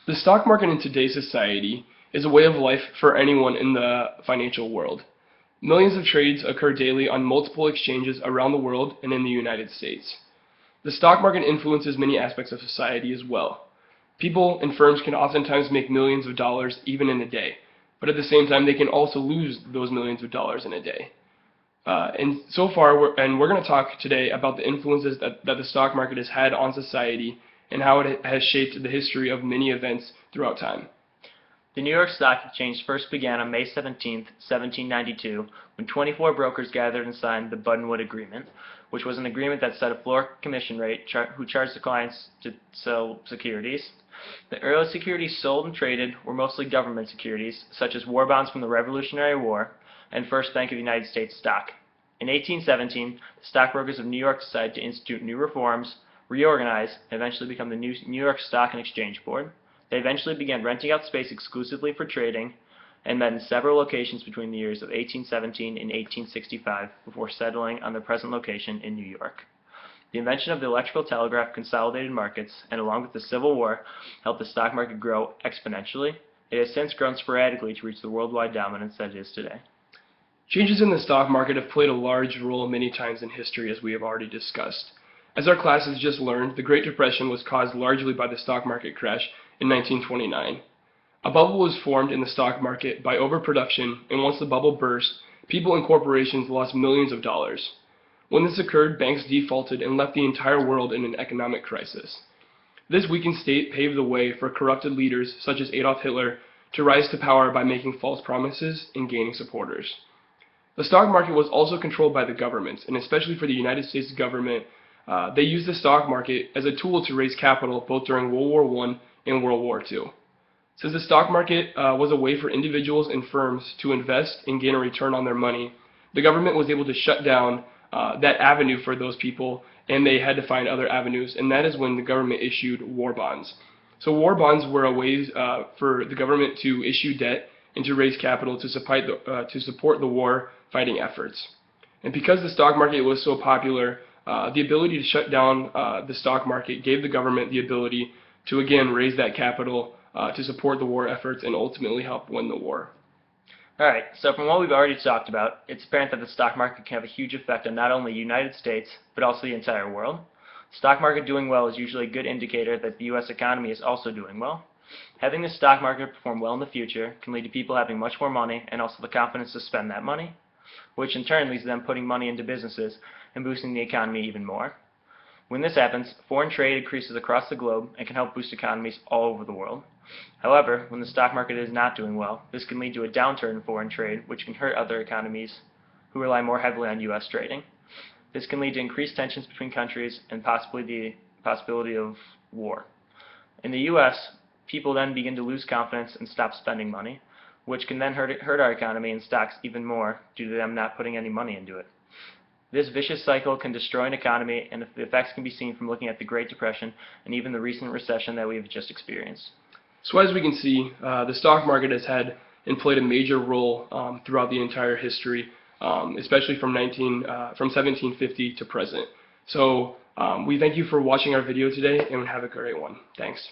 The stock market in today's society is a way of life for anyone in the financial world. Millions of trades occur daily on multiple exchanges around the world and in the United States. The stock market influences many aspects of society as well. People and firms can oftentimes make millions of dollars even in a day, but at the same time they can also lose those millions of dollars in a day. We're going to talk today about the influences that the stock market has had on society and how it has shaped the history of many events throughout time. The New York Stock Exchange first began on May 17, 1792, when 24 brokers gathered and signed the Buttonwood Agreement, which was an agreement that set a floor commission rate who charged the clients to sell securities. The early securities sold and traded were mostly government securities, such as war bonds from the Revolutionary War and First Bank of the United States stock. In 1817, the stockbrokers of New York decided to institute new reforms, reorganize, and eventually become the New York Stock and Exchange Board. They eventually began renting out space exclusively for trading and met in several locations between the years of 1817 and 1865 before settling on their present location in New York. The invention of the electrical telegraph consolidated markets and, along with the Civil War, helped the stock market grow exponentially. It has since grown sporadically to reach the worldwide dominance that it is today. Changes in the stock market have played a large role many times in history, as we have already discussed. As our class has just learned, the Great Depression was caused largely by the stock market crash in 1929. A bubble was formed in the stock market by overproduction, and once the bubble burst, people and corporations lost millions of dollars. When this occurred, banks defaulted and left the entire world in an economic crisis. This weakened state paved the way for corrupted leaders such as Adolf Hitler to rise to power by making false promises and gaining supporters. The stock market was also controlled by the government, and especially for the United States government, they used the stock market as a tool to raise capital both during World War I and World War II. Since the stock market was a way for individuals and firms to invest and gain a return on their money, the government was able to shut down that avenue for those people, and they had to find other avenues, and that is when the government issued war bonds. So war bonds were a way for the government to issue debt and to raise capital to support the war fighting efforts. And because the stock market was so popular, the ability to shut down the stock market gave the government the ability to again raise that capital to support the war efforts and ultimately help win the war. Alright, so from what we've already talked about, it's apparent that the stock market can have a huge effect on not only the United States, but also the entire world. The stock market doing well is usually a good indicator that the U.S. economy is also doing well. Having the stock market perform well in the future can lead to people having much more money and also the confidence to spend that money, which in turn leads to them putting money into businesses and boosting the economy even more. When this happens, foreign trade increases across the globe and can help boost economies all over the world. However, when the stock market is not doing well, this can lead to a downturn in foreign trade, which can hurt other economies who rely more heavily on U.S. trading. This can lead to increased tensions between countries and possibly the possibility of war. In the U.S., people then begin to lose confidence and stop spending money, which can then hurt our economy and stocks even more due to them not putting any money into it. This vicious cycle can destroy an economy, and the effects can be seen from looking at the Great Depression and even the recent recession that we have just experienced. So as we can see, the stock market has had and played a major role throughout the entire history, especially from 1750 to present. So we thank you for watching our video today, and have a great one. Thanks.